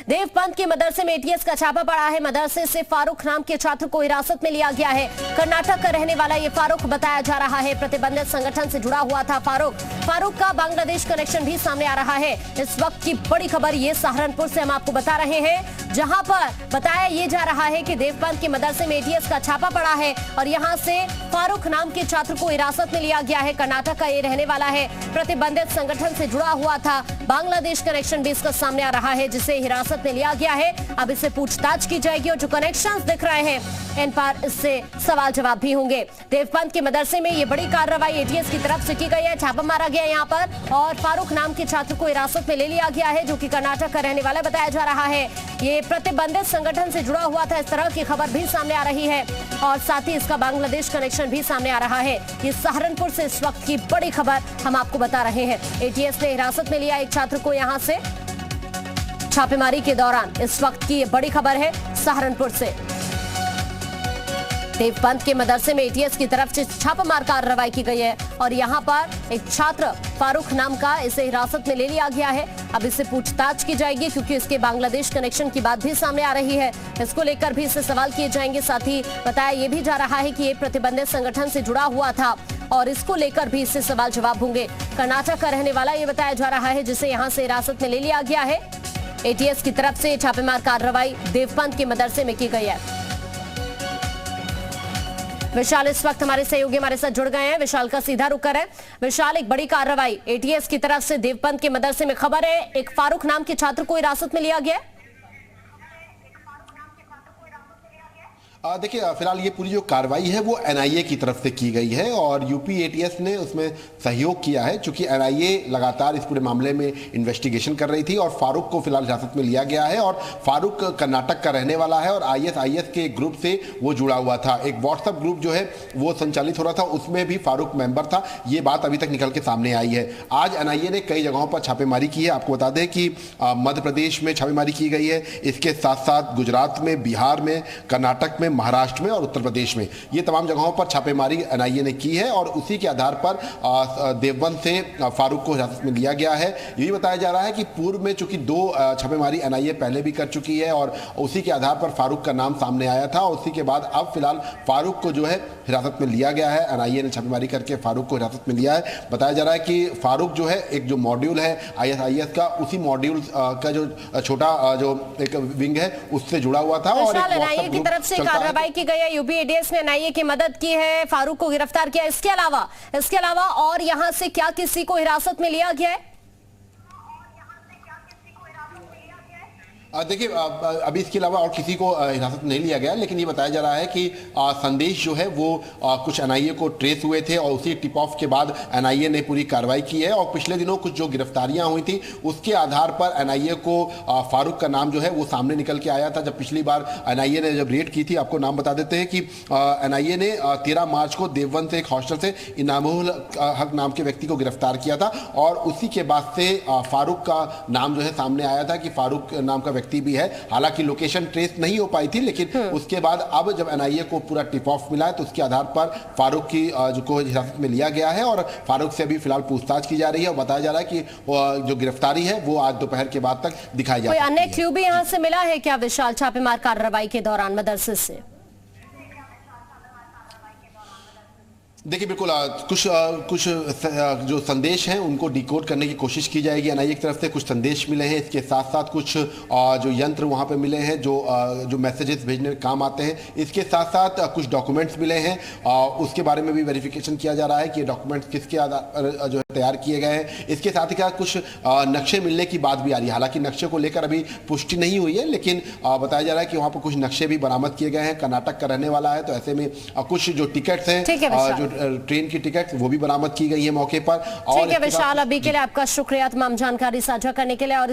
देवपंत के मदरसे में एटीएस का छापा पड़ा है। मदरसे से फारूक नाम के छात्र को हिरासत में लिया गया है। कर्नाटक का रहने वाला ये फारूक बताया जा रहा है। प्रतिबंधित संगठन से जुड़ा हुआ था फारूक का बांग्लादेश कनेक्शन भी सामने आ रहा है। इस वक्त की बड़ी खबर ये सहारनपुर से हम आपको बता रहे हैं, जहां पर बताया ये जा रहा है कि देवपंत के मदरसे में एटीएस का छापा पड़ा है और यहां से फारूक नाम के छात्र को हिरासत में लिया गया है। कर्नाटक का ये रहने वाला है। प्रतिबंधित संगठन से जुड़ा हुआ था। बांग्लादेश कनेक्शन भी इसका सामने आ रहा है, जिसे हिरासत में लिया गया है। अब इससे पूछताछ की जाएगी और जो कनेक्शंस दिख रहे हैं इन पर इससे सवाल जवाब भी होंगे। देवपंत के मदरसे में ये बड़ी कार्रवाई एटीएस की तरफ से की गई है। छापा मारा गया यहाँ पर और फारूक नाम के छात्र को हिरासत में ले लिया गया है, जो कि कर्नाटक का रहने वाला बताया जा रहा है। ये प्रतिबंधित संगठन से जुड़ा हुआ था, इस तरह की खबर भी सामने आ रही है और साथ ही इसका बांग्लादेश कनेक्शन भी सामने आ रहा है। ये सहारनपुर से इस वक्त की बड़ी खबर हम आपको बता रहे हैं। एटीएस ने हिरासत में लिया एक छात्र को यहां से छापेमारी के दौरान। इस वक्त की ये बड़ी खबर है सहारनपुर से। देवपंत के मदरसे में एटीएस की तरफ से छापामार कार्रवाई की गई है और यहां पर एक छात्र फारूक नाम का, इसे हिरासत में ले लिया गया है। अब इससे पूछताछ की जाएगी क्योंकि इसके बांग्लादेश कनेक्शन की बात भी सामने आ रही है। इसको लेकर भी इससे सवाल किए जाएंगे। साथ ही बताया यह भी जा रहा है कि ये प्रतिबंधित संगठन से जुड़ा हुआ था और इसको लेकर भी इससे सवाल जवाब होंगे। कर्नाटक का रहने वाला ये बताया जा रहा है, जिसे यहाँ से हिरासत में ले लिया गया है। एटीएस की तरफ से छापेमार कार्रवाई देवपंत के मदरसे में की गई है। विशाल इस वक्त हमारे सहयोगी हमारे साथ जुड़ गए हैं। विशाल का सीधा रुख है। विशाल, एक बड़ी कार्रवाई एटीएस की तरफ से देवपंत के मदरसे में खबर है, एक फारूक नाम के छात्र को हिरासत में लिया गया। देखिए, फिलहाल ये पूरी जो कार्रवाई है वो एनआईए की तरफ से की गई है और यूपी एटीएस ने उसमें सहयोग किया है, क्योंकि एनआईए लगातार इस पूरे मामले में इन्वेस्टिगेशन कर रही थी और फारूक को फिलहाल हिरासत में लिया गया है। और फारूक कर्नाटक का रहने वाला है और आईएसआईएस के ग्रुप से वो जुड़ा हुआ था। एक व्हाट्सएप ग्रुप जो है वो संचालित हो रहा था, उसमें भी फारूक मेंबर था। ये बात अभी तक निकल के सामने आई है। आज एनआईए ने कई जगहों पर छापेमारी की है। आपको बता दें कि मध्य प्रदेश में छापेमारी की गई है, इसके साथ साथ गुजरात में, बिहार में, कर्नाटक में, महाराष्ट्र में और उत्तर प्रदेश में, ये तमाम जगहों पर छापेमारी एनआईए ने की है और उसी के आधार पर देवबंद से फारूक को हिरासत में लिया गया है। ये भी बताया जा रहा है कि पूर्व में चूंकि 2 छापेमारी एनआईए पहले भी कर चुकी है और उसी के आधार पर फारूक का नाम सामने आया था। उसी के बाद अब फिलहाल फारूक को जो है हिरासत में लिया गया है। एनआईए ने छापेमारी करके फारूक को हिरासत में लिया है। बताया जा रहा है कि फारूक जो है एक जो मॉड्यूल है आईएसआईएस का, उसी मॉड्यूल का जो छोटा जो एक विंग है उससे जुड़ा हुआ था और एनआईए की तरफ से कार्रवाई की गई है। यूपी एटीएस ने एनआईए की मदद की है, फारूक को गिरफ्तार किया। इसके अलावा और यहां से क्या किसी को हिरासत में लिया गया है? देखिए, अभी इसके अलावा और किसी को हिरासत नहीं लिया गया, लेकिन ये बताया जा रहा है कि संदेश जो है वो कुछ एनआईए को ट्रेस हुए थे और उसी टिप ऑफ के बाद एनआईए ने पूरी कार्रवाई की है। और पिछले दिनों कुछ जो गिरफ्तारियां हुई थी उसके आधार पर एनआईए को फारूक का नाम जो है वो सामने निकल के आया था। जब पिछली बार एनआईए ने जब रेड की थी, आपको नाम बता देते हैं कि एनआईए ने 13 मार्च को देवबंद से एक हॉस्टल से इनामुल हक नाम के व्यक्ति को गिरफ्तार किया था और उसी के बाद से फारूक का नाम जो है सामने आया था कि फारूक नाम का भी है। हालांकि लोकेशन ट्रेस नहीं हो पाई थी, लेकिन उसके बाद अब जब एनआईए को पूरा टिप ऑफ मिला है तो उसके आधार पर फारूक की को हिरासत में लिया गया है और फारूक से अभी फिलहाल पूछताछ की जा रही है और बताया जा रहा है कि जो गिरफ्तारी है वो आज दोपहर के बाद तक दिखाई जा रही है। कोई अन्य क्लू भी यहां से मिला है क्या विशाल, छापेमार कार्रवाई के दौरान मदरसे से? देखिए, बिल्कुल कुछ जो संदेश हैं उनको डिकोड करने की कोशिश की जाएगी। एनआईए की तरफ से कुछ संदेश मिले हैं, इसके साथ साथ कुछ जो यंत्र वहाँ पे मिले हैं जो मैसेजेस भेजने में काम आते हैं। इसके साथ साथ कुछ डॉक्यूमेंट्स मिले हैं, उसके बारे में भी वेरिफिकेशन किया जा रहा है कि ये डॉक्यूमेंट्स किसके आधार पर जो है तैयार किए गए हैं। इसके साथ ही कुछ नक्शे मिलने की बात भी आ रही है। हालांकि नक्शे को लेकर अभी पुष्टि नहीं हुई है, लेकिन बताया जा रहा है कि वहाँ पर कुछ नक्शे भी बरामद किए गए हैं। कर्नाटक का रहने वाला है, तो ऐसे में कुछ जो टिकट्स हैं, जो ट्रेन की टिकट, वो भी बरामद की गई है मौके पर। ठीक है विशाल, अभी के लिए आपका शुक्रिया तमाम जानकारी साझा करने के लिए। और